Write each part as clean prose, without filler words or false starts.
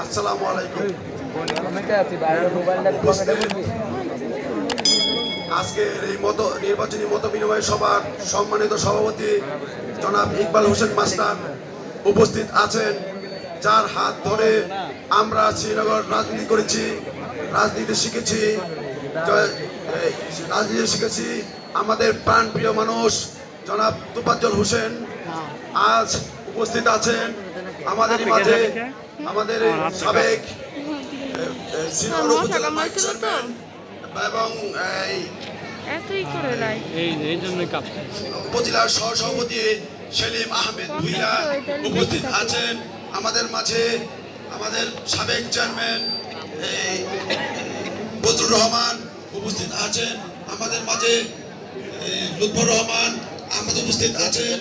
আসসালামু আলাইকুম। আজকের এই নির্বাচনী মত বিনিময় সভার সম্মানিত সভাপতি জনাব ইকবাল হোসেন মাস্টার উপস্থিত আছেন, যার হাত ধরে আমরা শ্রীনগর রাজনীতি করেছি, রাজনীতি শিখেছি। আমাদের প্রাণপ্রিয় মানুষ জনাব তোফাজ্জল হোসেন আজ উপস্থিত আছেন আমাদের মাঝে। আমাদের সাবেক শ্রীনগর উপজেলা এবং উপজেলার সহসভাপতি সেলিম আহমেদ ভুইয়া উপস্থিত আছেন আমাদের মাঝে। আমাদের সাবেক চেয়ারম্যান বজরুর রহমান উপস্থিত আছেন আমাদের মাঝে। লুৎফর রহমান আহমেদ উপস্থিত আছেন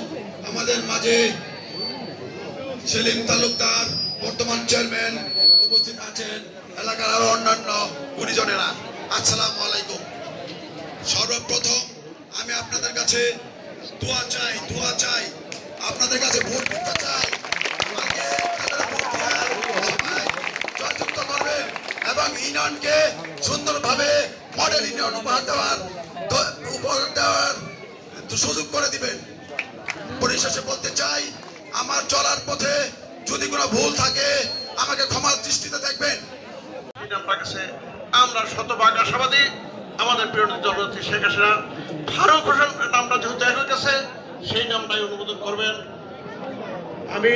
আমাদের মাঝে। সেলিম তালুকদার বর্তমান চেয়ারম্যান উপস্থিত আছেন, এলাকার আরো অন্যান্য গুণীজনেরা। আসসালামু আলাইকুম। সর্বপ্রথম আমি আপনাদের কাছে দোয়া চাই, আপনাদের কাছে ভোট করতে চাই। জয়যুক্ত করবেন এবং ইউনিয়নকে সুন্দরভাবে মডেল ইউনিয়ন উপহার দেওয়ার সুযোগ করে দিবেন। পরিশেষে বলতে চাই, আমার চলার পথে যদি কোনো ভুল থাকে আমাকে ক্ষমার দৃষ্টিতে দেখবেন। আমরা শতভাগ আশাবাদী আমাদের প্রিয় জননেত্রী শেখ হাসিনা ফারুক হোসেন নামটা যেহেতু জায়গা হয়ে গেছে, সেই নামটাই অনুমোদন করবেন। আমি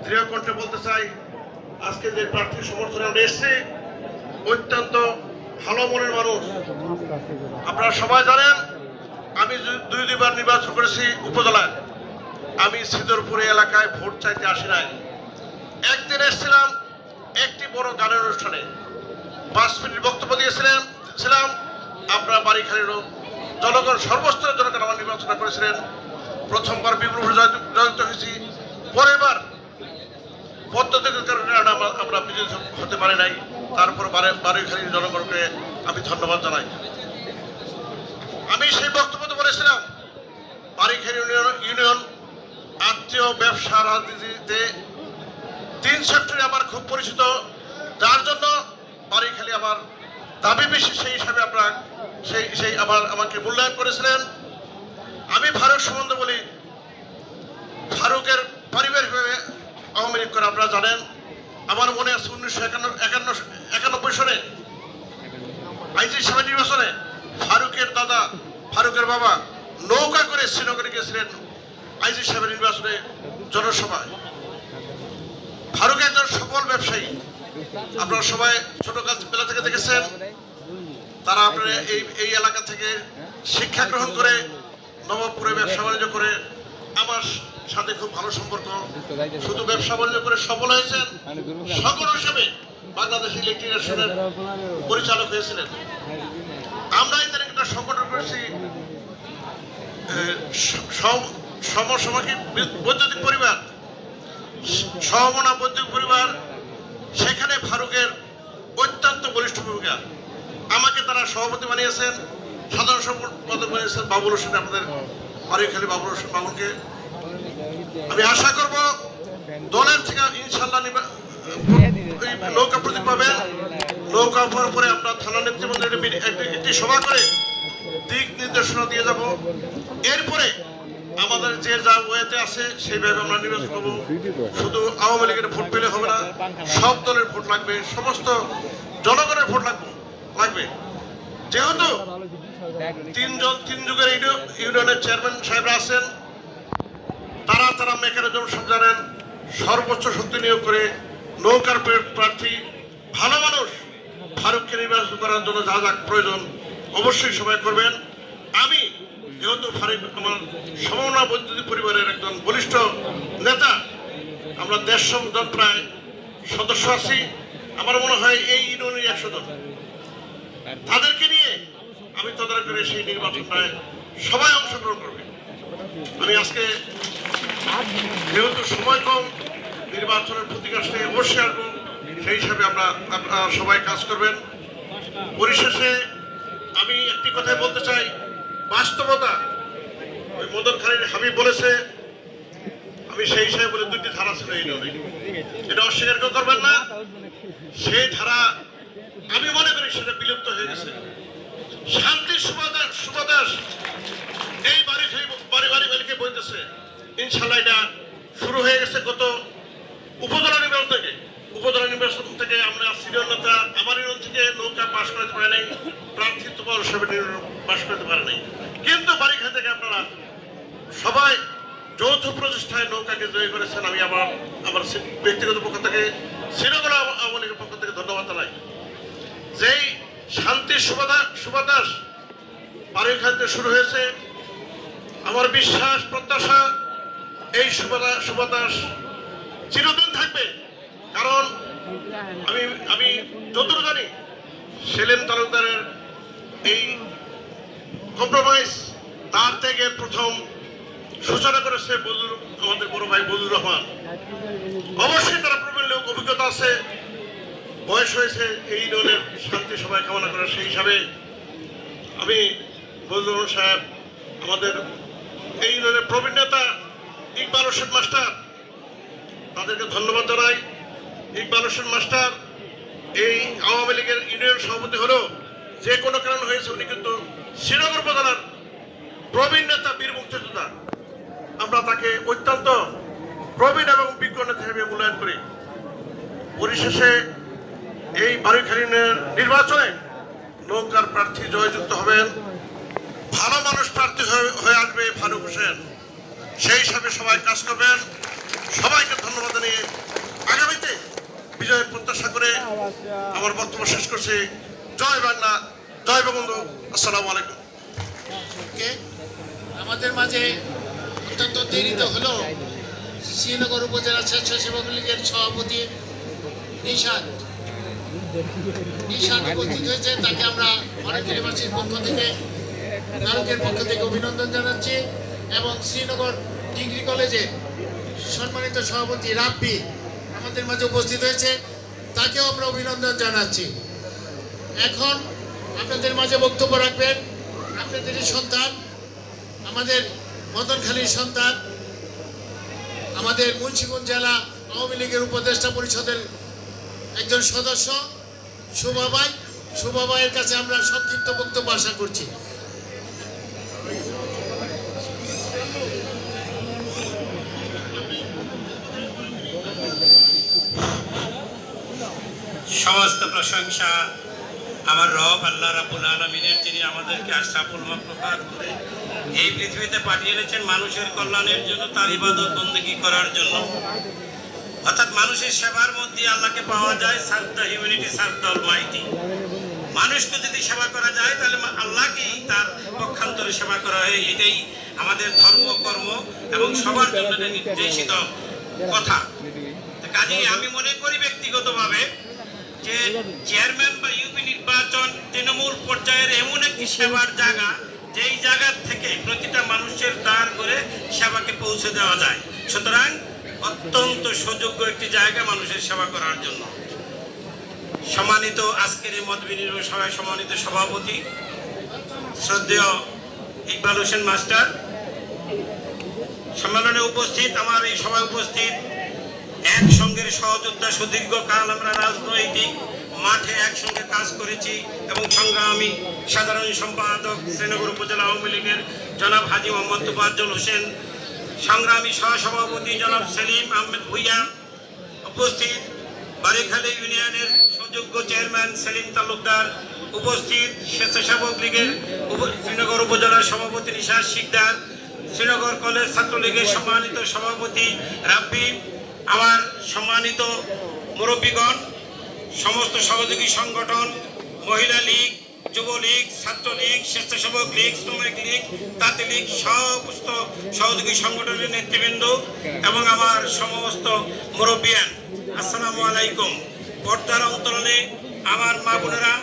দৃঢ় কণ্ঠে বলতে চাই, আজকে যে প্রার্থীর সমর্থনে আমরা এসেছি, অত্যন্ত ভালো মনের মানুষ। আপনারা সবাই জানেন, আমি দুইবার নির্বাচন করেছি উপজেলায়। আমি সিদরপুর এলাকায় ভোট চাইতে আসি নাই। একদিন এসেছিলাম একটি বড় গানের অনুষ্ঠানে, 5 মিনিট বক্তব্য দিয়েছিলাম। আপনার বাড়িখালীর জনগণ, সর্বস্তরের জনগণ আমার নির্বাচন করেছিলেন। প্রথমবার বিপুল জয়যুক্ত হয়েছি, পরের বার পদ্ধতির কারণে আমরা বিজয়ী হতে পারি নাই। তারপর বাড়িখালীর জনগণকে আমি ধন্যবাদ জানাই। আমি সেই বক্তব্যতে বলেছিলাম, বাড়িখালী ইউনিয়ন আত্মীয় ব্যবসা রাজনীতিতে 3 সেক্টরে আমার খুব পরিচিত, যার জন্য বাড়িখালী আমার দাবি বেশি, সেই হিসাবে আপনারা আমাকে মূল্যায়ন করেছিলেন। আমি ফারুক সম্বন্ধে বলি, ফারুকের পারিবারিকভাবে আওয়ামী লীগ করে আপনারা জানেন। আমার মনে আছে 1991 সনে আইজি সাহেবের নির্বাচনে ফারুকের দাদা, ফারুকের বাবা নৌকা করে শ্রীনগরে গিয়েছিলেন আইজি সাহেবের নির্বাচনে জনসভায়। ফারুক একজন সফল ব্যবসায়ী, আপনারা সবাই ছোটবেলা থেকে দেখেছেন। তারা আপনারা এই এলাকা থেকে শিক্ষা গ্রহণ করে নবাবপুরে ব্যবসা বাণিজ্য করে আমার সাথে খুব ভালো সম্পর্ক। শুধু ব্যবসা বাণিজ্য করে সফল হয়েছেন, সকল হিসেবে বাংলাদেশ ইলেকট্রিকের পরিচালক হয়েছিলেন। আমরা এখানে একটা সংগঠন করেছি, সমসাময়িক বৈদ্যুতিক পরিবার, সহমনা বৈদ্যুতিক পরিবার। সেখানে ফারুকের অত্যন্ত বলিষ্ঠ ভূমিকা। আমাকে তারা সভাপতি বানিয়েছেন, সাধারণ সম্পাদক বানিয়েছেন বাবুল হোসেন, আমাদের বাড়িখালী বাবুল হোসেন বাবুলকে। আমি আশা করব দলের থেকে ইনশাল্লাহ নৌকা প্রতীক পাবেন। নৌকা পাওয়ার পরে আমরা থানা নেতৃবৃন্দের একটি সভা করে দিক নির্দেশনা দিয়ে যাব। এরপরে আমাদের যে যা ওয়েতে আছে সেইভাবে আমরা নির্বাচন করবো। শুধু আওয়ামী লীগের ভোট পেলে হবে না, সব দলের ভোট লাগবে, সমস্ত জনগণের ভোট লাগবে। যেহেতু 3 যুগের ইউনিয়নের চেয়ারম্যান সাহেবরা আছেন, তারা মেকানিজম সব জানেন, সর্বোচ্চ শক্তি নিয়োগ করে নৌকার প্রার্থী ভালো মানুষ ফারুককে নির্বাচন করার জন্য যা যা প্রয়োজন অবশ্যই সবাই করবেন। আমি যেহেতু ফারুক আমার সমমনা বৈদ্যুতিক পরিবারের একজন বলিষ্ঠ নেতা, আমরা 150 জন প্রায় সদস্য আছি। আমার মনে হয় এই ইউনিয়নের 100 জন, তাদেরকে নিয়ে আমি তদারক করে সেই নির্বাচনটায় সবাই অংশগ্রহণ করবে। আমি আজকে যেহেতু সময় কম, নির্বাচনের প্রতীক আসলে অবশ্যই আসবো, সেই হিসাবে আপনারা সবাই কাজ করবেন। পরিশেষে আমি একটি কথাই বলতে চাই, বাস্তবতা। ওই মদন খালিদ হাবিব বলেছে, আমি সেই হিসাবে বলে 2টি ধারা ছিল এই ইউনিয়নে, এটা অস্বীকার কেউ করবেন না। সেই ধারা আমি মনে করি সেটা বিলুপ্ত হয়ে গেছে। শান্তির সুবাতাস এই বাড়ি বাড়িকে বলতেছে, ইনশাল্লাহ এটা শুরু হয়ে গেছে গত উপজেলা নির্বাচন থেকে। উপজেলা নির্বাচন থেকে আমরা সিনিয়র নেতা আমার ইউনিয়ন থেকে নৌকা পাশ করতে পারে নাই, প্রার্থিত্ব পাশ করতে পারে নাই, কিন্তু বাড়িঘাট থেকে আপনারা সবাই যৌথ প্রচেষ্টায় নৌকাকে জয় করেছেন। আমি আমার ব্যক্তিগত পক্ষ থেকে শ্রীনগর আওয়ামী লীগের পক্ষ থেকে ধন্যবাদ জানাই। যেই শান্তির সুবাতাস বাড়িঘাট শুরু হয়েছে, আমার বিশ্বাস প্রত্যাশা এই সুবাতাস চিরদিন থাকবে। কারণ আমি যতটুকু জানি সেলিম তালুকদারের এই কম্প্রোমাইজ তার থেকে প্রথম সূচনা করেছে আমাদের বড় ভাই বজলুর রহমান। অবশ্যই তারা প্রবীণ লোক, অভিজ্ঞতা আছে, বয়স হয়েছে এই ইউনিয়নের শান্তি সবাই কামনা করার। সেই হিসাবে আমি বজলুর রহমান সাহেব, আমাদের এই ইউনিয়নের প্রবীণ নেতা ইকবাল হোসেন মাস্টার, তাদেরকে ধন্যবাদ জানাই। ইকবাল হোসেন মাস্টার এই আওয়ামী লীগের ইউনিয়ন সভাপতি হলো যে কোনো কারণ হয়েছে, উনি কিন্তু শ্রীনগর উপজেলার প্রবীণ নেতা, বীর মুক্তিযোদ্ধা। আমরা তাকে অত্যন্ত প্রবীণ এবং বিজ্ঞ নেতা হিসেবে মূল্যায়ন করি। পরিশেষে এই বাড়িখালী নির্বাচনে নৌকার প্রার্থী জয়যুক্ত হবেন, ভালো মানুষ প্রার্থী হয়ে আসবে ফারুক হোসেন। সেই হিসাবে সবাই কাজ করবেন। সবাইকে ধন্যবাদ জানিয়ে আগামীতে বিজয়ের প্রত্যাশা করে আমার বক্তব্য শেষ করছি। জয় বাংলা, জয় বঙ্গবন্ধু। আসসালামু আলাইকুম। আমাদের মাঝে অত্যন্ত দেরিতে হলো শ্রীনগর উপজেলা স্বেচ্ছাসেবক লীগের সভাপতি নিশাদ উপস্থিত হয়েছে। তাকে আমরা অনেকবাসীর পক্ষ থেকে, নারকের পক্ষ থেকে অভিনন্দন জানাচ্ছি। এবং শ্রীনগর ডিগ্রি কলেজের সম্মানিত সভাপতি রাব্বি আমাদের মাঝে উপস্থিত হয়েছে, তাকেও আমরা অভিনন্দন জানাচ্ছি। এখন আপনাদের মাঝে বক্তব্য রাখবেন আপনাদেরই সন্তান, আমাদের মদনখালীর সন্তান, আমাদের মুন্সিগঞ্জ জেলা আওয়ামী লীগের উপদেষ্টা পরিষদের একজন সদস্য শুভা ভাইয়ের কাছে আমরা সংক্ষিপ্ত বক্তব্য আশা করছি। সমস্ত প্রশংসা আমার রব আল্লাহ রাব্বুল আলামিনের, যিনি আমাদেরকে আশরাফুল মাখলুকাত করে এই পৃথিবীতে পাঠিয়ে এনেছেন মানুষের কল্যাণের জন্য, তার ইবাদত বন্দেগী করার জন্য। অর্থাৎ মানুষের সেবার মধ্যে আল্লাহকে পাওয়া যায়। Serve the humanity, serve the Almighty. মানুষকে যদি সেবা করা যায় তাহলে আল্লাহকেই তার পক্ষান্তরে সেবা করা হয়। এটাই আমাদের ধর্ম, কর্ম এবং সবার জন্য নির্দেশিত কথা। কাজেই আমি মনে করি ব্যক্তিগতভাবে যে চেয়ারম্যান বা ইউপি নির্বাচন তৃণমূল পর্যায়ের এমন একটি সেবার জায়গা, যেই জায়গার থেকে প্রতিটা মানুষের দ্বার করে সেবাকে পৌঁছে দেওয়া যায়। সুতরাং অত্যন্ত সুযোগ্য একটি জায়গা মানুষের সেবা করার জন্য। সম্মানিত আজকের এই মত বিনিময় সভায় সম্মানিত সভাপতি শ্রদ্ধেয় ইকবাল হোসেন মাস্টার, সম্মেলনে উপস্থিত, আমার এই সভায় উপস্থিত একসঙ্গের সহযোদ্ধা, সুদীর্ঘকাল আমরা রাজনৈতিক মাঠে একসঙ্গে কাজ করেছি এবং সংগ্রামী সাধারণ সম্পাদক শ্রীনগর উপজেলা আওয়ামী লীগের জনাব হাজী মোহাম্মদ তোফাজ্জল হোসেন, সংগ্রামী সহসভাপতি জনাব সেলিম আহমেদ ভুইয়া, উপস্থিত বাড়িখালী ইউনিয়নের সুযোগ্য চেয়ারম্যান সেলিম তালুকদার, উপস্থিত স্বেচ্ছাসেবক লীগের শ্রীনগর উপজেলার সভাপতি নিশাদ শিকদার, শ্রীনগর কলেজ ছাত্রলীগের সম্মানিত সভাপতি রাব্বি, আমার সম্মানিত মুরব্বীগণ, সমস্ত সহযোগী সংগঠন, মহিলা লীগ, যুবলীগ, ছাত্রলীগ, স্বেচ্ছাসেবক লীগ, শ্রমিক লীগ, তাঁতি লীগ, সমস্ত সহযোগী সংগঠনের নেতৃবৃন্দ এবং আমার সমস্ত মুরব্বিয়ান, আসসালামু আলাইকুম। পর্দার অন্তরালে আমার মা বোনেরা,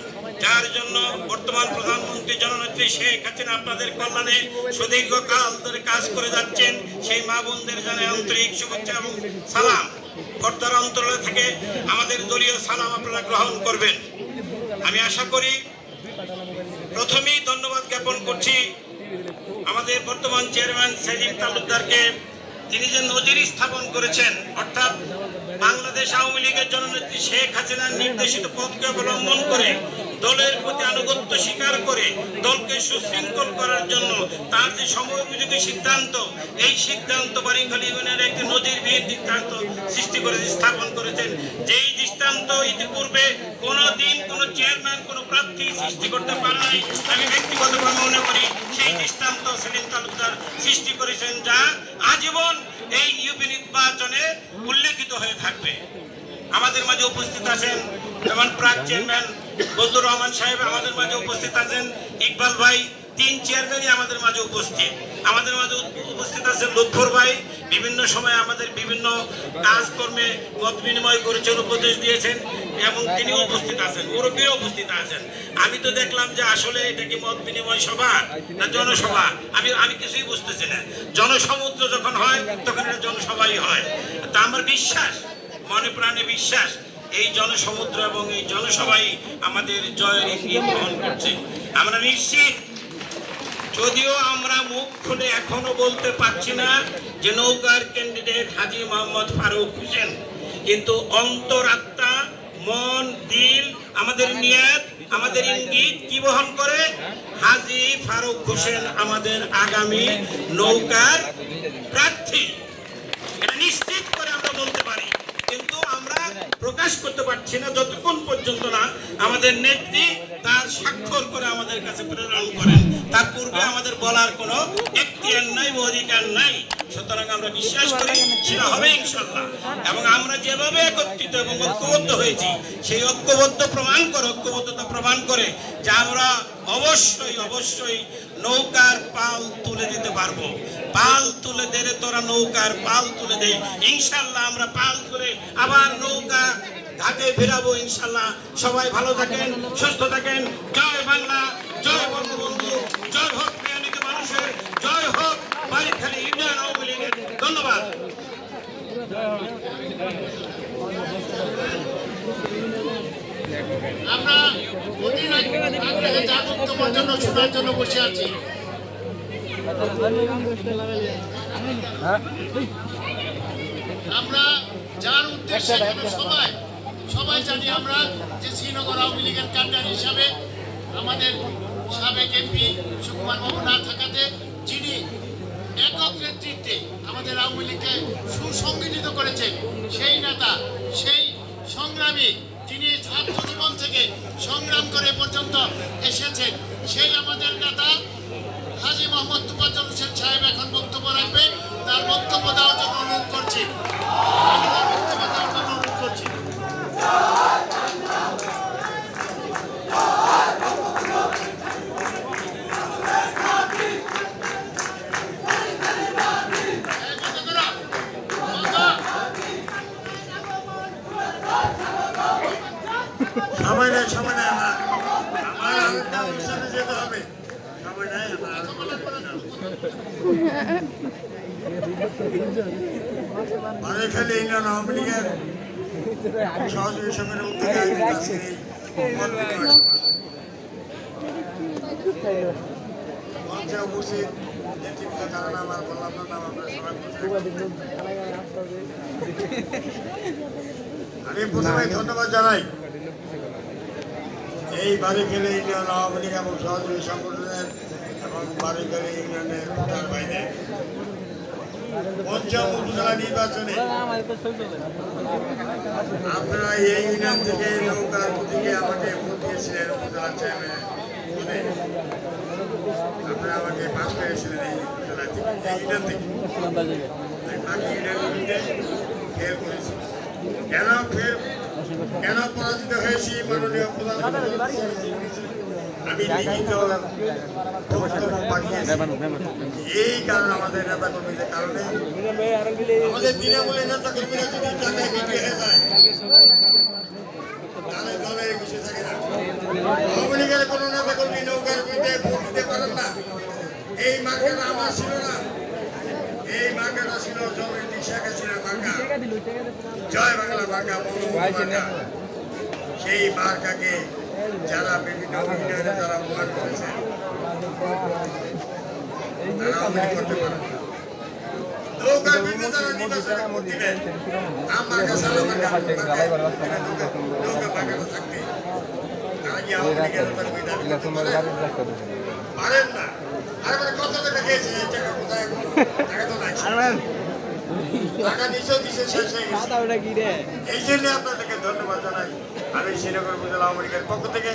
যার জন্য বর্তমান প্রধানমন্ত্রী জননেত্রী শেখ হাসিনা আপনাদের কল্যাণে সুদীর্ঘকাল ধরে কাজ করে যাচ্ছেন, সেই মা বোনদের জানাই আন্তরিক শুভেচ্ছা এবং সালাম। পর্দার অন্তরালে থেকে আমাদের দলীয় সালাম আপনারা গ্রহণ করবেন। আমি আশা করি প্রথমেই ধন্যবাদ জ্ঞাপন করছি আমাদের বর্তমান চেয়ারম্যান সেলিম তালুকদারকে, তিনি যে নজির স্থাপন করেছেন, অর্থাৎ বাংলাদেশ আওয়ামী লীগের জননেত্রী শেখ হাসিনার নির্দেশিত পথকে অবলম্বন করে দলের প্রতি আনুগত্য স্বীকার করে দলকে সুশৃঙ্খল করার জন্য তার যে সময় উপযোগী সিদ্ধান্ত, এই সিদ্ধান্ত বারিখালী ইউনিয়নের একটি নজিরবিহীন দৃষ্টান্ত সৃষ্টি করে স্থাপন করেছেন। যেই দৃষ্টান্ত ইতিপূর্বে কোনো দিন কোনো চেয়ারম্যান কোনো প্রার্থী সৃষ্টি করতে পারে নাই, আমি ব্যক্তিগতভাবে মনে করি সেই দৃষ্টান্ত সেলিম তালুকদার সৃষ্টি করেছেন, যা আজীবন এই ইউপি নির্বাচনে উল্লেখিত হয়ে থাকবে। আমাদের মাঝে উপস্থিত আছেন যেমন প্রাক চেয়ারম্যান বজলুর রহমান সাহেব, আমাদের মাঝে উপস্থিত আছেন ইকবাল ভাই, 3 চেয়ারম্যানই আমাদের মাঝে উপস্থিত। আমাদের মাঝে উপস্থিত আছেন লুৎফর ভাই, বিভিন্ন সময় আমাদের বিভিন্ন কাজকর্মে মত বিনিময় করেছেন, উপদেশ দিয়েছেন এবং তিনি উপস্থিত আছেন, মুরব্বীরা উপস্থিত আছেন। আমি তো দেখলাম যে আসলে এটা কি মত বিনিময় সভা না জনসভা, আমি কিছুই বুঝতেছি না। জনসমুদ্র যখন হয় তখন এটা জনসভাই হয়। তা আমার বিশ্বাস, মনে প্রাণে বিশ্বাস, এই জনসমুদ্র এবং এই জনসভাই আমাদের জয়ের ইঙ্গিত বহন করছে। আমরা নিশ্চিত, যদিও আমরা মুখ খুলে এখনো বলতে পারছি না যে নৌকার ক্যান্ডিডেট হাজী মোহাম্মদ ফারুক হোসেন, কিন্তু অন্তরাত্মা, মন, দিল, আমাদের নিয়ত, আমাদের ইঙ্গিত কি বহন করে? হাজী ফারুক হোসেন আমাদের আগামী নৌকার প্রার্থী, এটা নিশ্চিত করে আমরা বলতে পারি। কিন্তু আমরা প্রকাশ করতে পারছি না যতক্ষণ পর্যন্ত না আমাদের নেত্রী তার স্বাক্ষর করে আমাদের কাছে প্রেরণ করেন। তার পূর্বে আমাদের বলার কোনো এখতিয়ার নাই, অধিকার নাই। সুতরাং আমরা বিশ্বাস করি সেটা হবে ইনশাআল্লাহ। এবং আমরা যেভাবে একত্রিত এবং ঐক্যবদ্ধ হয়েছি, সেই ঐক্যবদ্ধতা প্রমাণ করে যে আমরা অবশ্যই নৌকার পাল তুলে দিতে পারবো। পাল তুলে দিলে তোরা নৌকার পাল তুলে দে, ইনশাআল্লাহ আমরা পাল তুলে আবার নৌকা ঘাটে ফেরাবো ইনশাআল্লাহ। সবাই ভালো থাকেন, সুস্থ থাকেন। জয় বাংলা, জয় বঙ্গবন্ধু, জয় হোক প্রিয়ানিত মানুষের, জয় হোক বারিখালী ইউনিয়ন আওয়ামী লীগের। ধন্যবাদ। আমরা আগ্রহে যার বক্তব্যের জন্য শোনার জন্য বসে আছি। আমরা যার উদ্দেশ্যে সবাই জানি আমরা যে শ্রীনগর আওয়ামী লীগের ক্যাডার হিসাবে আমাদের সাবেক এমপি সুকুমার বাবু না থাকাতে যিনি একক নেতৃত্বে আমাদের আওয়ামী লীগকে সুসংগঠিত করেছেন, সেই নেতা, সেই সংগ্রামী, তিনি ছাত্র জীবন থেকে সংগ্রাম করে পর্যন্ত এসেছেন, সেই আমাদের নেতা হাজী মোহাম্মদ তোফাজ্জল হোসেন সাহেব এখন বক্তব্য রাখবেন। তার বক্তব্য দেওয়ার জন্য অনুরোধ করছি। সময় নেই আমার অনুষ্ঠানে যেতে হবে, সময় নেই। বারিখালী ইউনিয়ন আওয়ামী লীগের সহযোগী সমিতির উদ্যোগে মঞ্চে উপস্থিত নেতৃত্ব, কারণ আমার বললাম না নাম, আমরা সবাই আমি প্রথমে ধন্যবাদ জানাই এই বারিখালী ইউনিয়ন আওয়ামী লীগ এবং সহযোগী সংগঠনের এবং বারিখালী ইউনিয়নের ভোটার ভাইদের পঞ্চম উপজেলা নির্বাচনে আপনারা এই ইউনিয়ন থেকে নৌকার প্রতীকে আমাকে ভোট দিয়েছিলেন। উপজেলা চেয়ারম্যান আপনারা আমাকে পাশ করেছিলেন এই উপজেলা থেকে, এই ইউনিয়ন থেকে। বাকি ইউনিয়নগুলিতে ফেল করেছি। কেন পরাজিত হয়েছি মাননীয় প্রধানমন্ত্রী? আমি লিখিত বক্তব্য পাঠিয়েছি। এই কারণে আমাদের নেতা কর্মীদের কারণে আমাদের তৃণমূলের নেতা কর্মীরা যদি টাকায় বিক্রি হয়ে যায় তাহলে দলের কিছু থাকে না। আওয়ামী লীগের কোনো নেতা কর্মী নৌকার বিরুদ্ধে ভোট দিতে পারেন না। এই মার্কাটা আমার ছিল না, এই মার্কাটা ছিল জননেত্রী শেখ হাসিনার মার্কা, জয় বাংলা মার্কা, বঙ্গবন্ধু মার্কা। সেই মার্কাকে যারা বিভিন্ন ইউনিয়নে যারা অপমান করেছেন তারা অপমান করতে পারে। নৌকার বিরুদ্ধে যারা নির্বাচনে ভোট দিবেন আমার কাছে নৌকা মার্কাটা থাকবে তারা কি আওয়ামী লীগের পারেন না। আর মানে কত টাকা দিয়েছে টাকা কোথায় টাকা তো নাই টাকা নিচেও দিচ্ছে শেষ হয়ে গেছে। এই জন্য আপনাদেরকে ধন্যবাদ জানাই আমি শ্রীনগর উপজেলা আওয়ামী লীগের পক্ষ থেকে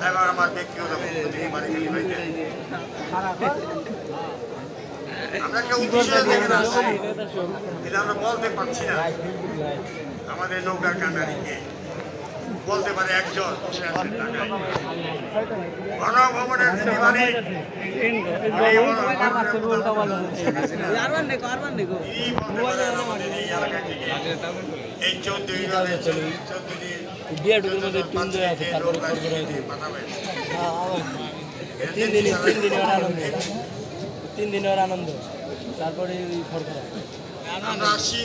এবং আমার ব্যক্তিগত পক্ষ থেকে মানিকালী ভাইকে আমরা একটা উদ্দেশ্য থেকে আসছি কিন্তু আমরা বলতে পারছি না আমাদের নৌকার কান্ডারিকে বলতে পারে একজন বসে আছেন ঢাকায় গণভবনের যিনি মালিক এই এলাকায় থেকে এই 14 ইউনিয়নের 3 দিনের আনন্দ তারপরে আমরা আসছি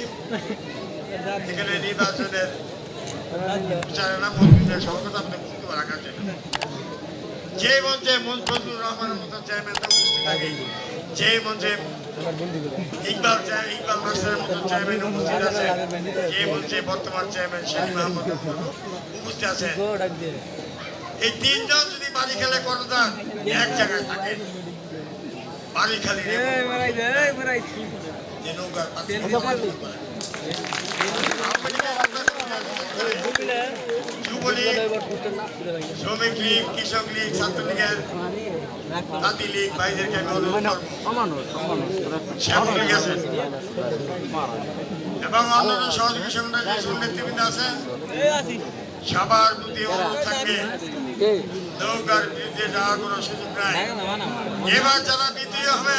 এখানে নির্বাচনের বিচারণা মন্ত্রীদের সভাপতি আপনাদের বক্তব্য রাখার জন্য যে মঞ্চে ফজলুর রহমানের মতো চেয়ারম্যান উপস্থিত থাকে যে মঞ্চে ইকবাল মাস্টারের মতো চেয়ারম্যান উপস্থিত আছে যে মঞ্চে বর্তমান চেয়ারম্যান সেলিম আহমদ উপস্থিত আছে এই তিনজন যদি বাড়ি খেলে করদান এক জায়গায় থাকে বাড়ি খালি যে নৌকার যুবলীগ শ্রমিক লীগ কৃষক লীগ ছাত্রলীগের জাতি লীগ ভাইদেরকে আমি অনুরোধ করবো শ্যামল লীগ আছে এবং অন্যান্য সহযোগী সংগঠনের যে নেতৃবৃন্দ আছে সবার প্রতি অনুরোধ থাকবে নৌকার বিরুদ্ধে যাওয়ার কোনো সুযোগ নাই। এবার যারা বিদ্রোহী হবে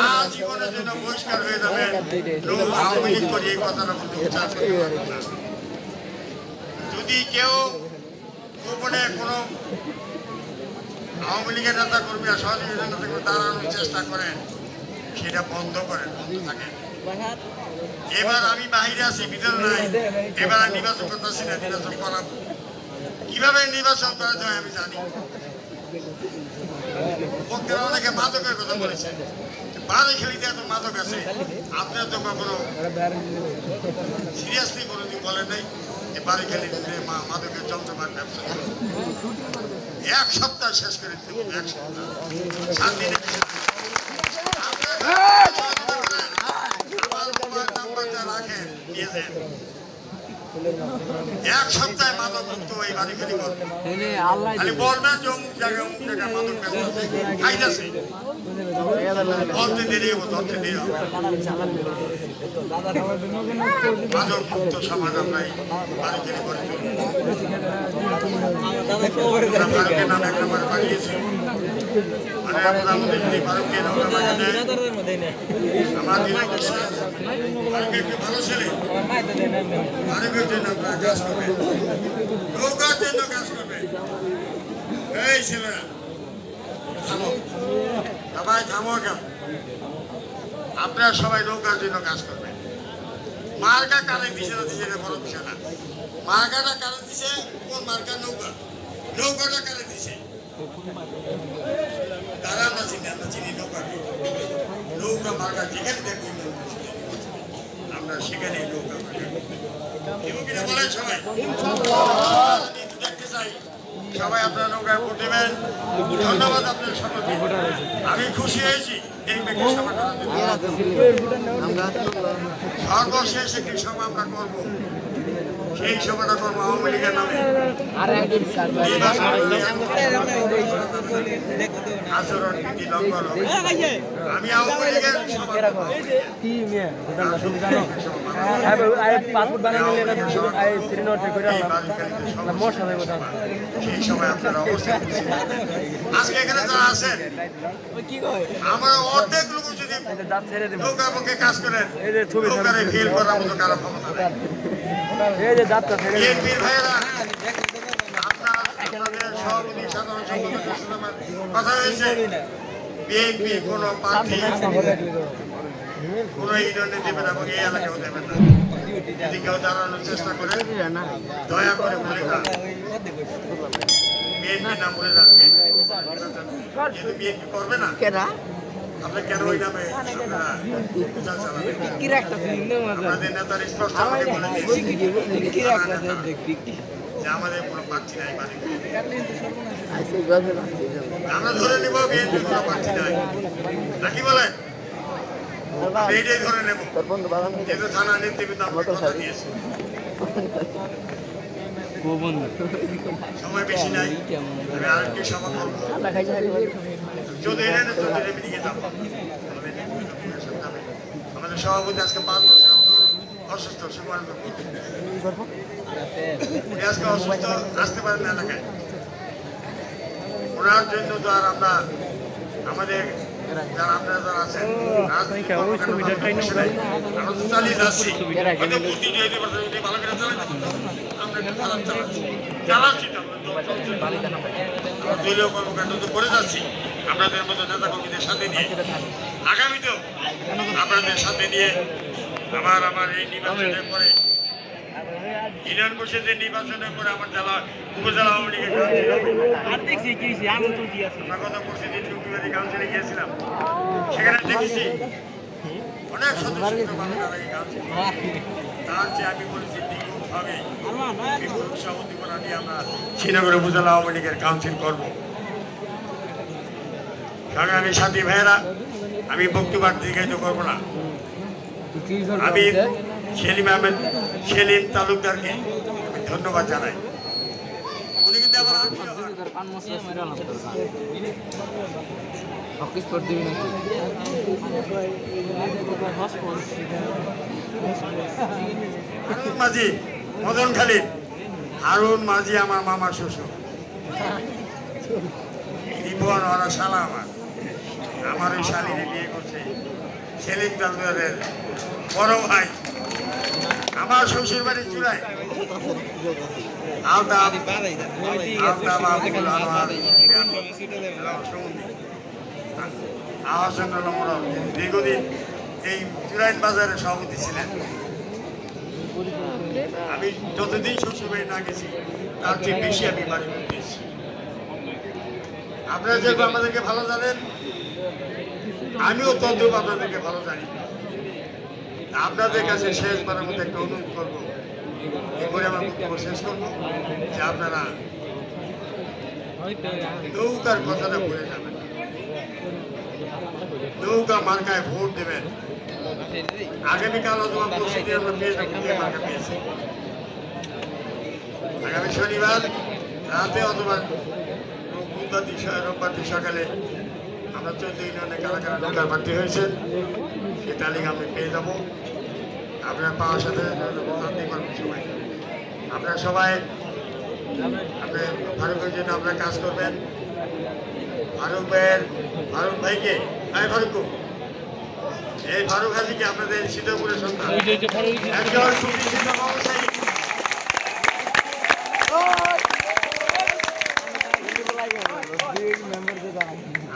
আজীবনের জন্য বহিষ্কার হয়ে যাবে আওয়ামী লীগ করি এই কথাটা মধ্যে উচ্চারণ করতে পারবেন না। যদি কেউ গোপনে কোনো আওয়ামী লীগের নেতা কর্মীরা সহযোগী নেতা কর্মী দাঁড়ানোর চেষ্টা করেন সেটা বন্ধ করেন থাকে। এবার আমি বাহিরে আছি ভিতরে নাই এবার আমি নির্বাচন করতেছি না নির্বাচন করাবো কিভাবে নির্বাচন করা যায় আমি জানি বক্তারা অনেকে মাদকের কথা বলেছেন বাড়ি খেলিতে এত মাদক আছে আপনারা তো কখনো সিরিয়াসলি কোনোদিন বলেন নাই যে বাড়ি খেলিতে মাদকের জমজমার ব্যবসা 1 সপ্তাহ শেষ করে দেবো 1 সপ্তাহ শান্তি রেখেছেন রাখেন নিয়ে যান 1 সপ্তাহে মাদক মুক্ত এই বাড়ি খেলি করবেন খালি বলবেন যে অমুক জায়গায় মাদক খাইতেছে বলতে দেরি হবো ধরতে দেরি হবে মাদক মুক্ত সমাজ আমরা বাড়ি খেলি করে ফারুকের নামে 1 নম্বরে বাড়িয়েছি মানে আমাদের যদি ফারুককে আমার দিনে ফারুকের একটু ভালো ছেলে ফারুকের জন্য আপনারা কাজ করবেন নৌকার জন্য কাজ করবেন এই ছেলেরা থামো সবাই থামো কেন আপনারা সবাই নৌকার জন্য কাজ করবেন মার্কা কারে দিছে না দিছে না বড় বিষয় না মার্কাটা কারে দিছে কোন মার্কা নৌকা নৌকাটা কারে দিছে তারা আমরা চিনি নৌকা নৌকা মার্কা যেখানে দেখবো আমরা সেখানে নৌকা মার্কা বলেন সবাই দেখতে চাই সবাই আপনারা নৌকায় ভোট দেবেন ধন্যবাদ আপনার সকলকে আমি খুশি হয়েছি এই ব্যক্তি সভা করার জন্য সর্বশেষ একটি সভা আমরা করবো সেই সভাটা করবো আওয়ামী লীগের নামে আচরণ নীতি লঙ্ঘন হবে আমি আওয়ামী লীগের সেই সময় আপনারা অবশ্যই আজকে এখানে যারা আছেন আমার অর্ধেক লোক যদি নৌকার পক্ষে কাজ করেন নৌকারে ফেল করার মতো কারো ক্ষমতা নেই বিএনপির ভাইয়েরা আপনাদের সভাপতি সাধারণ সম্পাদকের সাথে আমার কথা হয়েছে বিএনপি কোনো প্রার্থী কোনো ইউনিয়নে দেবে না এবং এই এলাকাও দেবে না যদি কেউ দাঁড়ানোর চেষ্টা করে দয়া করে বলে না বিএনপি নাম বলে যান যেহেতু বিএনপি করবে না আপনি কেন ওই নামে আপনারা প্রচার চালাবেন? কি রাখতেছে ইন্দো মজা আমাদের নেতার স্পষ্ট আমাকে বলে দিয়েছে কি রাখতেছে দেখবি যে আমাদের কোনো প্রার্থী নাই মানে আমরা ধরে নেব বিএনপি কোনো প্রার্থী নাই নাকি বলেন? এইটাই ধরে নেব যেহেতু থানা নেতৃবৃন্দ আমাকে কথা দিয়েছে। ও বন্ধু সময় বেশি নাই, আমি আরেকটি সভা করবো চৌধুরী মিটিংয়ে যাবো। আমাদের সভাপতি আজকে 5 বছর অসুস্থ, সুকুমানন্দ উনি আজকে অসুস্থ, আসতে পারেন না এলাকায়। ওনার জন্য তো আর আমরা আমাদের যারা আপনারা যারা আছেন আমরা তো চালিয়ে যাচ্ছি, হয়তো বুদ্ধি দিয়ে দিতে পারছেন, উনি ভালো করে চালাচ্ছি, আমরা একটু খারাপ চালাচ্ছি, চালাচ্ছি তো আমরা দলীয় কর্মকাণ্ড তো করে যাচ্ছি আপনাদের মতো নেতা কর্মীদের সাথে নিয়ে। আগামীতেও আপনাদের সাথে নিয়ে আমার এই নির্বাচনের পরে ইউনিয়ন পরিষদের নির্বাচনের পরে আমার জেলা উপজেলা আওয়ামী লীগের আমরা গত পরশুদিন টুকিবাড়ি কাউন্সিলে গিয়েছিলাম, সেখানে দেখেছি অনেক সদস্য বাংলার এই কাউন্সিলে। তার চেয়ে আমি বলেছি দ্বিগুণভাবে বিপুল উৎসাহ উদ্দীপনা নিয়ে আমরা শ্রীনগর উপজেলা আওয়ামী লীগের কাউন্সিল করব। সংগ্রামী সাথী ভাইয়েরা, আমি বক্তব্য দীর্ঘায়িত করবো না। আমি সেলিম তালুকদারকে ধন্যবাদ জানাই। উনি কিন্তু আবার হারুন মাঝি মদন খালিদ, হারুন মাঝি আমার মামার শ্বশুর, রিপন ওরা শালা আমার ওই শালীরে বিয়ে করছে সেলিম তালুকদারের বড় ভাই। আমার শ্বশুর বাড়ির চূড়ায় দীর্ঘদিন এই চূড়াইন বাজারের সভাপতি ছিলেন। আমি যতদিন শ্বশুর বাড়ি না গেছি তার চেয়ে বেশি আমি বাড়ি করতেছি। আপনারা যেহেতু আমাদেরকে ভালো জানেন, আমিও তদ্রুপ আপনাদেরকে ভালো জানি। আপনাদের কাছে শেষবারের মধ্যে একটা অনুরোধ করবো, এরপরে আমার বক্তব্য শেষ করবো, যে আপনারা নৌকার কথাটা ভুলে যাবেন, নৌকা মার্কায় ভোট দেবেন। আগামীকাল অথবা পরশুদিন আমরা পেয়ে যাবো কে মার্কা পেয়েছে। আগামী শনিবার রাতে অথবা রোববার সকালে আমরা 14 ইউনিয়নে কারা কারা নৌকার প্রার্থী হয়েছে সেই তালিকা আমি পেয়ে যাবো। আপনারা পাওয়ার সাথে জানতে পারবেন সবাই। আপনারা সবাই আপনার ফারুকের জন্য আপনারা কাজ করবেন। ফারুক ভাইকে ফারুক, এই ফারুক হাজিকে আপনাদের শীতপুরের সন্তান, একজন সুশিক্ষিত ব্যবসায়ী।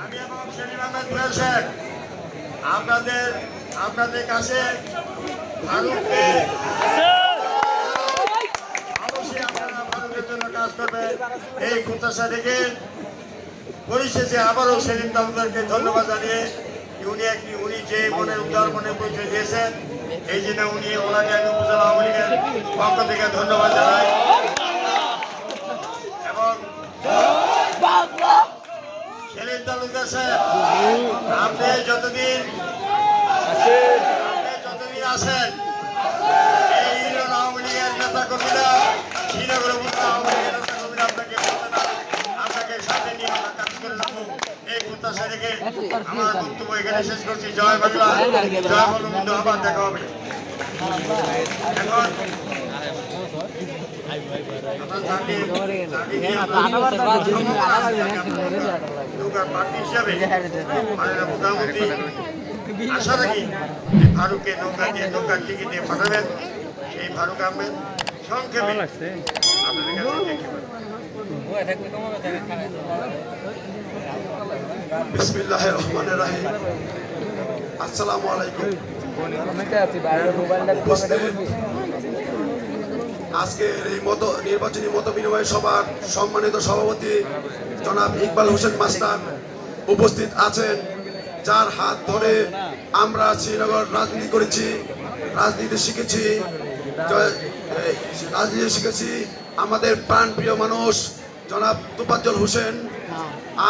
আমি এবং সেলিম আহমেদ ভুঁইয়া সাহেব আপনাদের কাছে ফারুককে অবশ্যই আপনারা ফারুকের জন্য কাজ করবেন এই প্রত্যাশা রেখে পরিশেষে আবারও সেলিম তালুকদারকে ধন্যবাদ জানিয়ে উনি যে মনের উদ্ধার মনে পরিচয় দিয়েছেন, এই জন্য ওনাকে আমি উপজেলা আওয়ামী লীগের পক্ষ থেকে ধন্যবাদ জানাই। এবং সেলিম তালুকদার সাহেব, আপনি যতদিন আছেন এই ইউনিয়ন আওয়ামী লীগের নেতা কর্মীরা, শ্রীনগর উপজেলা আওয়ামী লীগের নেতা কর্মীরা আপনাকে সাথে নিয়ে আমরা কাজ করে যাবো এই প্রত্যাশা রেখে আমার বক্তব্য এখানে শেষ করছি। জয় বাংলা, জয় বঙ্গবন্ধু, আবার দেখা হবে। এখন প্রধানমন্ত্রী আশা রাখি ফারুককে নৌকার টিকিট দিয়ে পাঠাবেন। সেই ফারুক আহমেদ সংক্ষেপে আপনাদের কাছে দেখতে পাবেন। বিসমিল্লাহির রহমানির রহিম। আসসালামু আলাইকুম। আজকের এই নির্বাচনী মত বিনিময় সভার সম্মানিত সভাপতি জনাব ইকবাল হোসেন মাস্টার উপস্থিত আছেন, যার হাত ধরে আমরা শ্রীনগর রাজনীতি করেছি, রাজনীতি শিখেছি, রাজনীতি শিখেছি। আমাদের প্রাণপ্রিয় মানুষ জনাব তোফাজ্জল হোসেন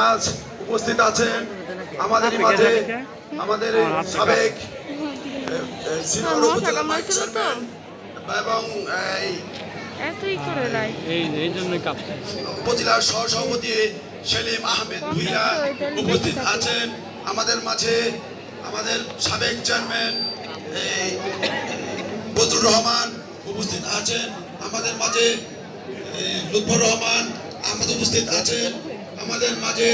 আজ উপস্থিত আছেন আমাদের মাঝে। আমাদের সাবেক শ্রীনগর উপজেলা ভাইস চেয়ারম্যান এবং এই জন্যই কাঁপছে। উপজেলার সহসভাপতি সেলিম আহমেদ ভুইয়া উপস্থিত আছেন আমাদের মাঝে। আমাদের সাবেক চেয়ারম্যান বদরুর রহমান উপস্থিত আছেন আমাদের মাঝে। লুৎফর রহমান আহমদ উপস্থিত আছেন আমাদের মাঝে।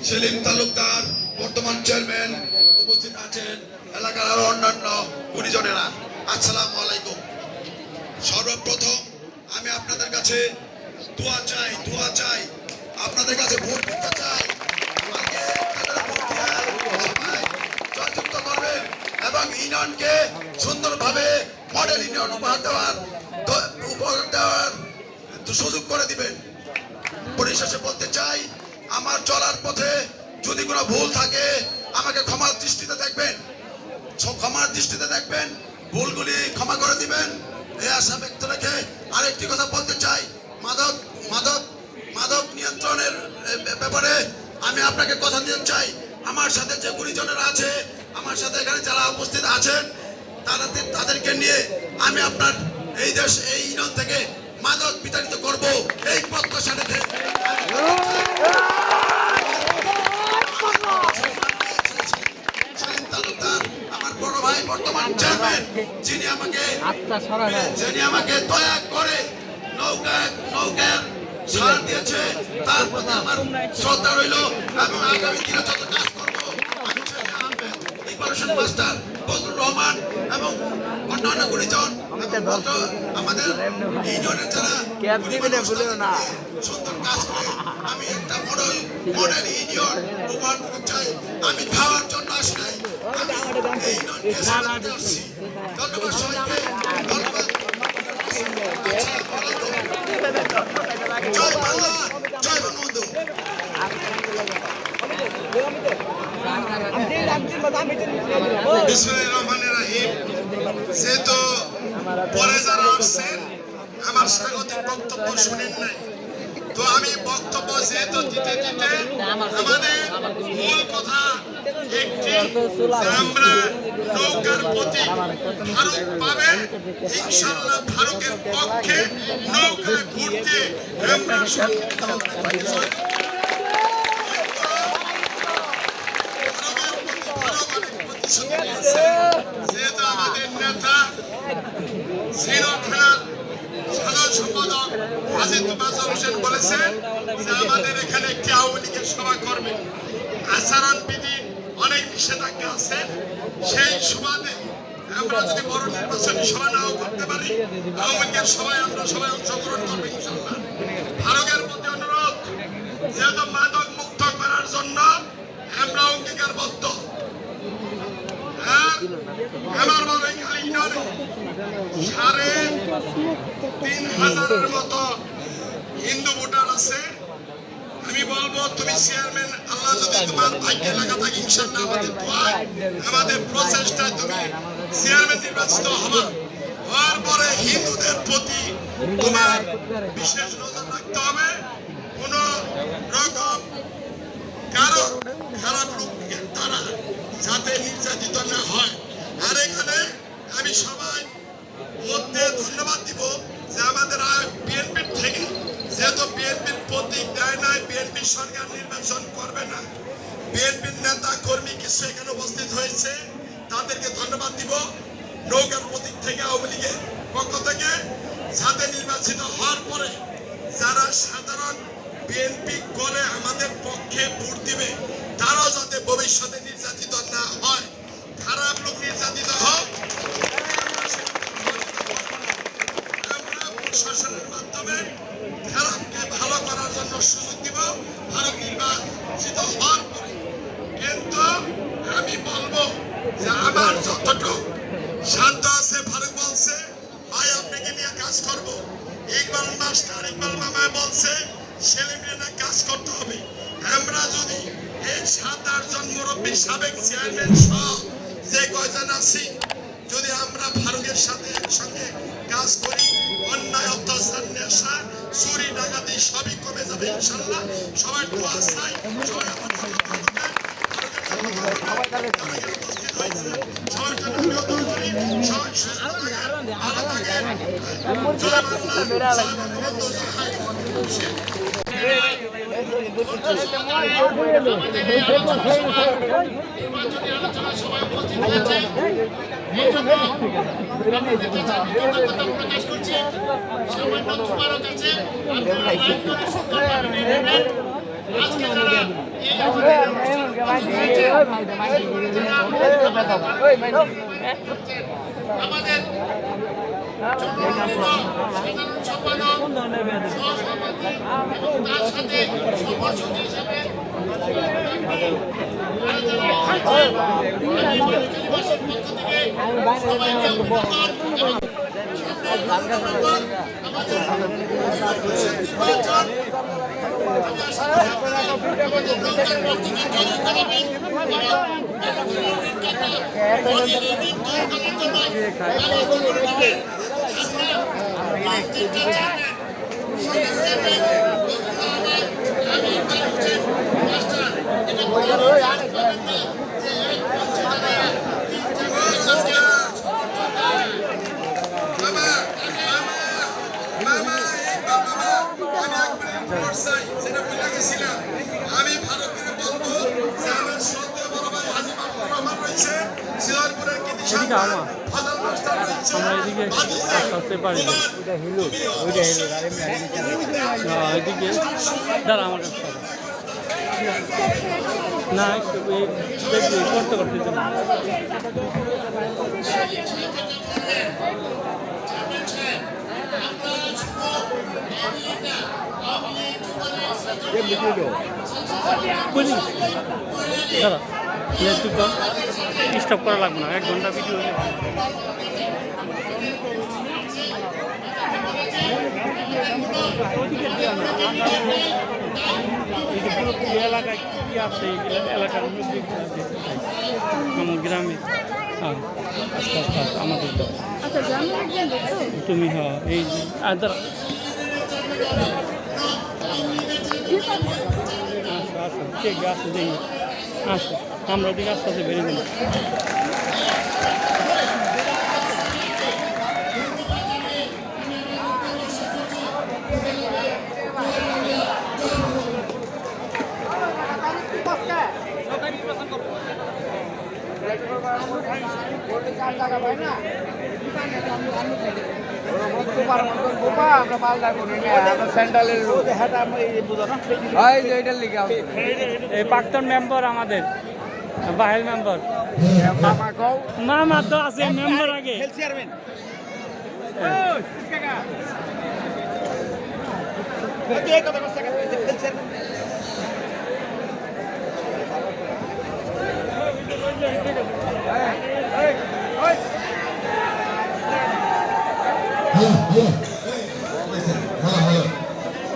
সেলিম তালুকদার বর্তমান চেয়ারম্যান উপস্থিত আছেন, এলাকার আরো অন্যান্য গুণীজনেরা। আসসালামু আলাইকুম। সর্বপ্রথম আমি আপনাদের কাছে দোয়া চাই, আপনাদের কাছে ভোট দিতে চাই। আমাকে আপনারা ভোট দিয়ে আমায় জয়যুক্ত করবেন এবং ইউনিয়নকে সুন্দরভাবে মডেল ইউনিয়ন উপহার দেওয়ার সুযোগ করে দিবেন। পরিশেষে বলতে চাই, আমার চলার পথে যদি কোনো ভুল থাকে আমাকে ক্ষমার দৃষ্টিতে দেখবেন, ভুলগুলি ক্ষমা করে দিবেন এই আশা ব্যক্ত রেখে আরেকটি কথা বলতে চাই। মাদক নিয়ন্ত্রণের ব্যাপারে আমি আপনাকে কথা দিতে চাই। আমার সাথে যে গুণীজনেরা আছে, আমার সাথে এখানে যারা উপস্থিত আছেন, তাদেরকে নিয়ে আমি আপনার এই ইউনিয়ন থেকে মাদক বিতাড়িত করব এই প্রত্যাশা রেখে আমার বড় ভাই বর্তমান চেয়ারম্যান, যিনি আমাকে দয়া করে নৌকার ছাড় দিয়েছে, তার প্রতি আমার শ্রদ্ধা রইল এবং আগামী দিনে যত কাজ করবো মাস্টার বদরুর রহমান এবং অন্যান্য গুণীজন আমাদের ইউনিয়নের যারা সুন্দর কাজ করে আমি একটা মডেল ইউনিয়ন উপহার দিতে চাই। আমি খাওয়ার জন্য আসি নাই, আমি এই ইউনিয়নকে সেবা দিতে আসছি। ধন্যবাদ সবাইকে, ধন্যবাদ। জয় বাংলা, জয় বঙ্গবন্ধু। বিসমিল্লাহির রহমানির রহিম। যেহেতু পরে যারা আসছেন আমার স্বাগতিক বক্তব্য শুনেন নাই, তো আমি বক্তব্য যেহেতু দিতে আমাদের মূল কথা একটি, আমরা নৌকার প্রতি ভারত পাবে ইনশাআল্লাহ, ভারতের পক্ষে নৌকা ঘুরতে আমরা যেহেতু আমাদের নেতা শ্রীনগর থানার সাধারণ সম্পাদক হাজী তোফাজ্জল হোসেন বলেছেন যে আমাদের এখানে একটি আওয়ামী লীগের সভা করবে। আচরণ বিধি অনেক নিষেধাজ্ঞা আছে, সেই সুবাদে আমরা যদি বড় নির্বাচনী সভা নাও করতে পারি, আওয়ামী লীগের সভায় আমরা সবাই অংশগ্রহণ করবো ইনশাআল্লাহ। ভারতের প্রতি অনুরোধ, যেহেতু মাদক মুক্ত করার জন্য আমরা অঙ্গীকারবদ্ধ। আমার মনে খালি ৩,৫০০-এর মতো হিন্দু ভোটার আছে। আমি বলবো তুমি চেয়ারম্যান, আল্লাহ যদি তোমার ভাগ্যে লাগা থাকে ইনশাআল্লাহ আমাদের দোয়ায়, আমাদের প্রচেষ্টায় তুমি চেয়ারম্যান নির্বাচিত হওয়ার পরে হিন্দুদের প্রতি তোমার বিশেষ নজর রাখতে হবে। কোন রকম কারো খারাপ লোকের দ্বারা যাতে নির্যাতিত না হয়। আর এখানে আমি সবাই মধ্যে ধন্যবাদ দিব যে আমাদের বিএনপির থেকে, যেহেতু বিএনপির প্রতীক দেয় নাই, বিএনপি সরকার নির্বাচন করবে না, বিএনপির নেতা কর্মী কিছু এখানে উপস্থিত হয়েছে, তাদেরকে ধন্যবাদ দিব। নৌকার প্রতীক থেকে আওয়ামী লীগের পক্ষ থেকে যাতে নির্বাচিত হওয়ার পরে যারা সাধারণ বিএনপি করে আমাদের পক্ষে ভোট দিবে, তারাও যাতে ভবিষ্যতে নির্যাতিত না হয়, খারাপ লোক নির্যাতিত হোক, আমরা প্রশাসনের মাধ্যমে খারাপকে ভালো করার জন্য সুযোগ দিব ভারত নির্বাচিত হওয়ার পরে। কিন্তু আমি বলবো যে আমার যতটুকু শান্ত আছে, ফারুক বলছে ভাই আপনাকে নিয়ে কাজ করবো, ইকবাল মাস্টার ইকবাল মামায় বলছে ছেলেমেয়েরা কাজ করতে হবে। আমরা যদি এই 7-8 জন মুরব্বী সাবেক চেয়ারম্যান সহ যে কয়জন আছি, যদি আমরা ফারুকের সাথে একসঙ্গে কাজ করি, অন্যায় অত্যাচার নেশা চুরি ডাকাতি সবই কমে যাবে ইনশাল্লাহ। সবাই দোয়া চাই, সবাই আমার জন্য দোয়া করবেন। সবার জন্য প্রিয় দোয়া করি, সবাই সুস্থ থাকেন, ভালো থাকেন। জয় বাংলা, জয় বঙ্গবন্ধু, জয় হাই নির্বাচনী আলোচনা সভায় উপস্থিত হয়েছে। এই জন্য আমি কৃতজ্ঞতা প্রকাশ করছি সামান্য তোমারও কাছে। আপনারা লাইক করে সুন্দরভাবে নিয়ে নেবেন। আজকে যারা এই আমাদের আমাদের সাধারণ সম্পাদক, সহসভাপতি এবং তার সাথে সভাপতি হিসেবে সবাইকে অভিনন্দন এবং আমি ভারতের বলবো যে আমার শ্রদ্ধেয় বড় ভাই হাজী মাহমুদ রহমান রয়েছে, সিরাজপুরের কৃতি সন্তান ফজল মাস্টার রয়েছে, এদিকে আস্তে আস্তে পারি এদিকে দাঁড়া আমার কাছে না একটু করতে করতে দাঁড়া স্টপ করা লাগবে না, 1 ঘন্টা ভিডিও এলাকায় কি আছে এলাকার মধ্যে আমার গ্রামে হ্যাঁ আস্তে আস্তে আমাদের তুমি হ্যাঁ এই আর দাঁড়া আসো আসো ঠিক আসো দেখি আসো আমরা ওদিকে আস্তে আস্তে বেরিয়ে দেবো। এই প্রাক্তন মেম্বার আমাদের বাহেল মেম্বার মামা তো আছে মেম্বার আগে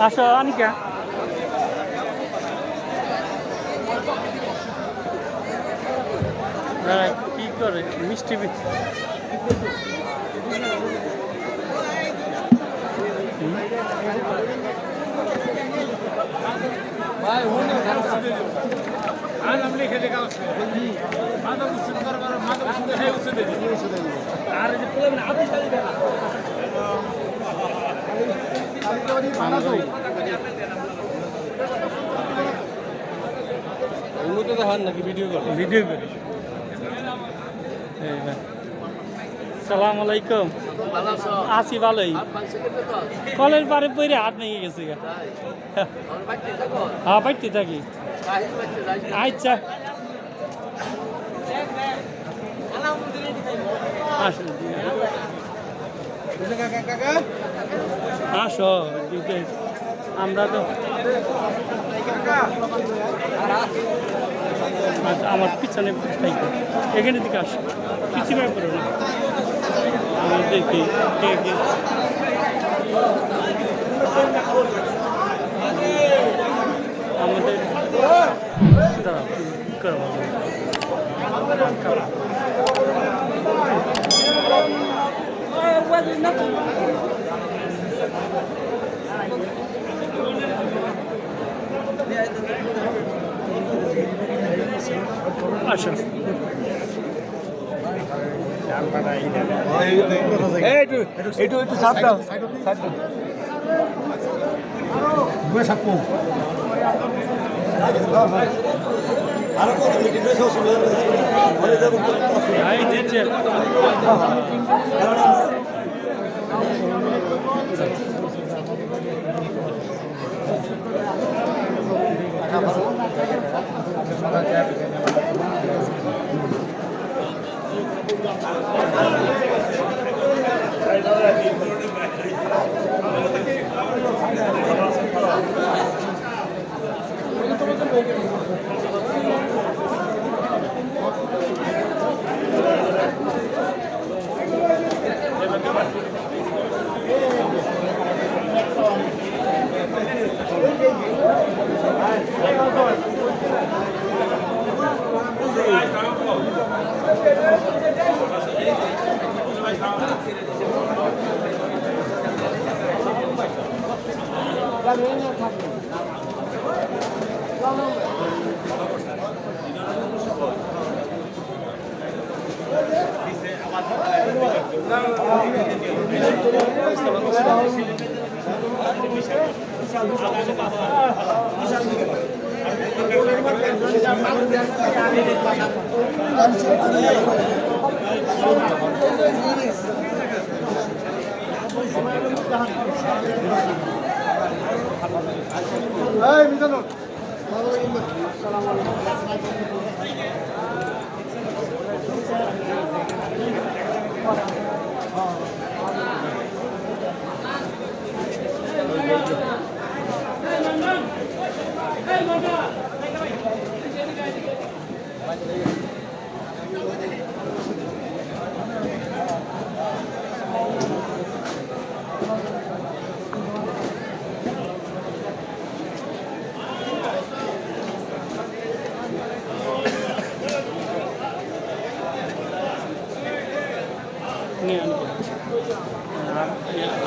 আসো অনিকা কি করে মিষ্টি নাকি ভিডিও করে সালাম আলাইকুম আছি ভালোই কলের পারে পরে হাত ভেঙে গেছে হ্যাঁ বাড়তে থাকি আচ্ছা আসো আমরা তো আচ্ছা আমার পিছনে এখানে দিকে আসো পিছিয়ে করো না আমি দেখি কে করে আসুন একটু সাপ দাও এই দিচ্ছে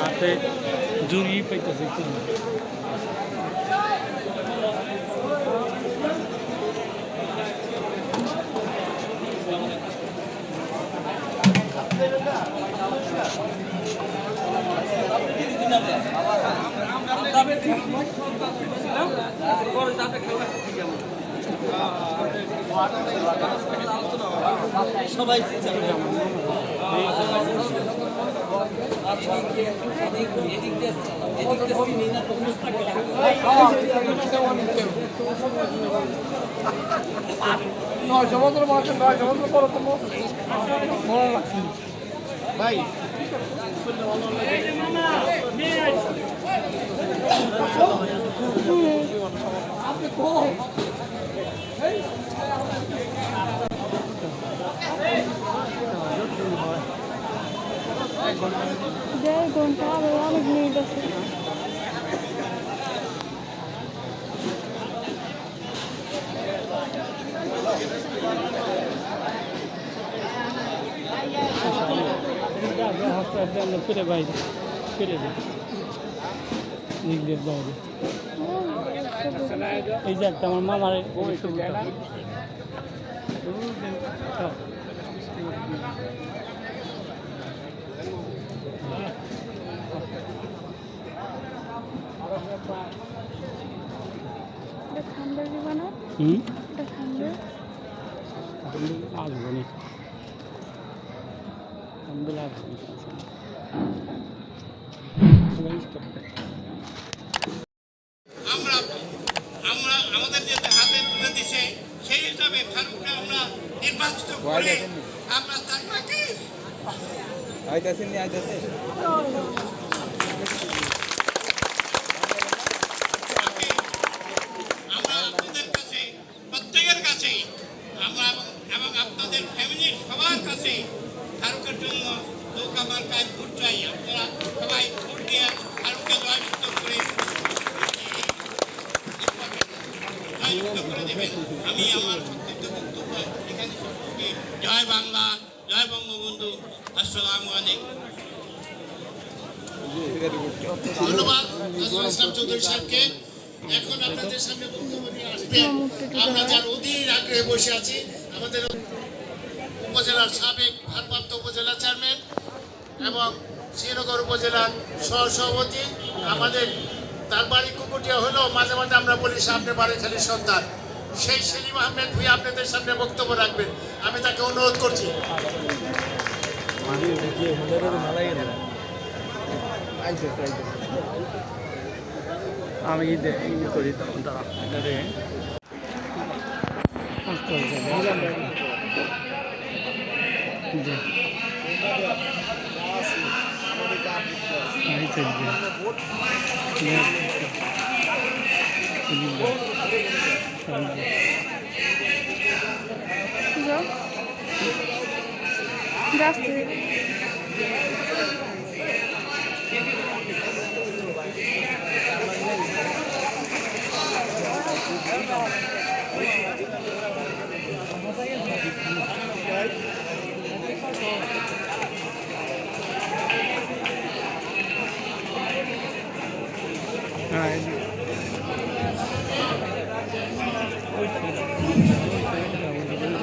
হাতে জুড়ি পাইতেছে একটু সবাই ভাই দেড় ঘন্টা আবার অনেক মিনিট আছে ফিরে বাইরে ফিরে দিই বাইরে এই যে একটা আমার মামার ঠান্ডা দিবা না ঠান্ডা আসবো না ঠান্ডা আসবো আমরা আমরা আমাদের যে হাতে তুলে দিছে সেই হিসাবে ফারুককে আমরা নির্বাচিত করে আমরা তার পাকে আমরা আপনাদের কাছে প্রত্যেকের কাছে আমরা এবং আপনাদের ফ্যামিলির সবার কাছে ফারুকের জন্য নৌকা মার্কায় ভোট চাই আপনারা সবাই ভোট দিয়ে ফারুককে জয়যুক্ত করে জয়যুক্ত করে দেবেন আমি আমার বক্তব্য থাকি। জয় বাংলা, জয় বঙ্গবন্ধু, আসসালামু আলাইকুম। ধন্যবাদ নজরুল ইসলাম চৌধুরী সাহেবকে। এখন আপনাদের সামনে বক্তব্য নিয়ে আসবেন আমরা যার অধীর আগ্রহে বসে আছি, আমাদের উপজেলার সাবেক ভারপ্রাপ্ত উপজেলা চেয়ারম্যান এবং শ্রীনগর উপজেলার সহসভাপতি। আমাদের তার বাড়ি কুকুটিয়া হলেও মাঝে মাঝে আমরা বলি সামনে বাড়িখালির সন্তান, সেই সেলিম আহমেদ ভুঁইয়া আপনাদের সামনে বক্তব্য রাখবেন। আমি তাকে অনুরোধ করছি। আমি করি তখন তারা Здравствуйте.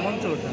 মঞ্চ ওঠা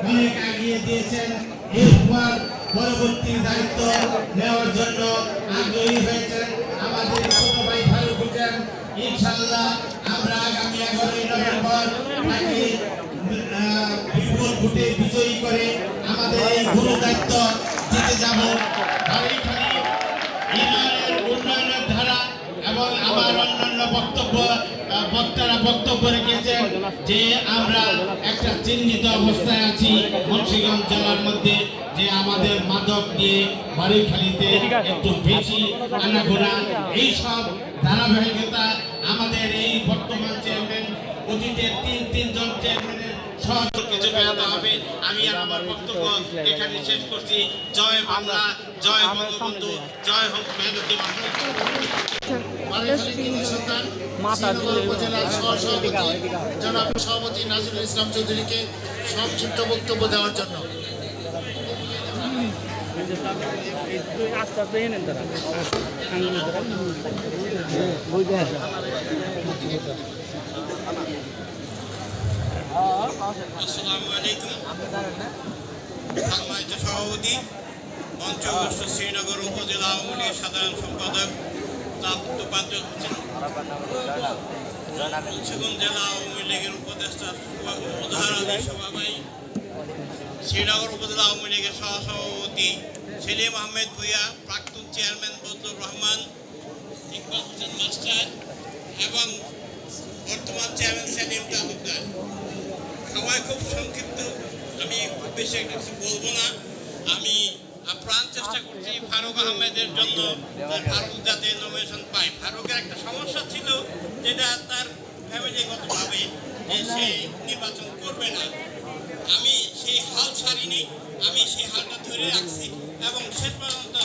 অনেক এগিয়ে দিয়েছেন। এরপর পরবর্তী দায়িত্ব নেওয়ার জন্য আগ্রহী হয়েছেন আমাদের ছোট ভাই ফারুক হোসেন। ইনশাআল্লাহ আমরা আগামী 11 নভেম্বর তাকে বিপুল ভোটে বিজয়ী করে আমাদের এই গুরু দায়িত্ব দিতে যাব। ইউনিয়নের উন্নয়নের ধারা এবং আমার অন্যান্য বক্তারা বক্তব্য রেখেছেন যে আমরা একটা চিহ্নিত অবস্থায় আছি মুন্সিগঞ্জ জেলার মধ্যে, যে আমাদের মাদক নিয়ে বাড়িখালিতে একটু বেশি আনাগোনা, এইসব ধারাবাহিকতা আমাদের এই বর্তমান চেয়ারম্যান অতীতের তিনজন চেয়ারম্যানের সহযোগ কিছু বেড়াতে হবে। আমি আর আমার বক্তব্য এখানে শেষ করছি। জয় বাংলা, জয় বঙ্গবন্ধু, জয় হোক মেহনতি মানুষ। উপজেলার সহসভাপতি জনাব সভাপতি নজরুল ইসলাম চৌধুরীকে সংক্ষিপ্ত বক্তব্য দেওয়ার জন্য। আস্তে আস্তে এনেন তারা আসসালামু আলাইকুম। সম্মানিত সভাপতি, পঞ্চগড় শ্রীনগর উপজেলা আওয়ামী লীগের সাধারণ সম্পাদক তাপদ্যোপাধ্যায় হোসেন, মুন্সিগঞ্জ জেলা আওয়ামী লীগের উপদেষ্টা উদাহরণী সভাপতি, শ্রীনগর উপজেলা আওয়ামী লীগের সহসভাপতি সেলিম আহমেদ ভুঁইয়া, প্রাক্তন চেয়ারম্যান বদলুর রহমান, ইকবাল হোসেন মাস্টার এবং বর্তমান চেয়ারম্যান সেলিম তালুকদার। সবাই খুব সংক্ষিপ্ত, আমি খুব বেশি একটা কিছু বলবো না। আমি প্রাণ চেষ্টা করছি ফারুক আহমেদের জন্য, ফারুক যাতে নমিনেশন পায়। ফারুকের একটা সমস্যা ছিল যেটা তার ফ্যামিলিগতভাবে যে সে নির্বাচন করবে না। আমি সেই হাল ছাড়িনি, আমি সেই হালটা ধরে রাখছি এবং শেষ পর্যন্ত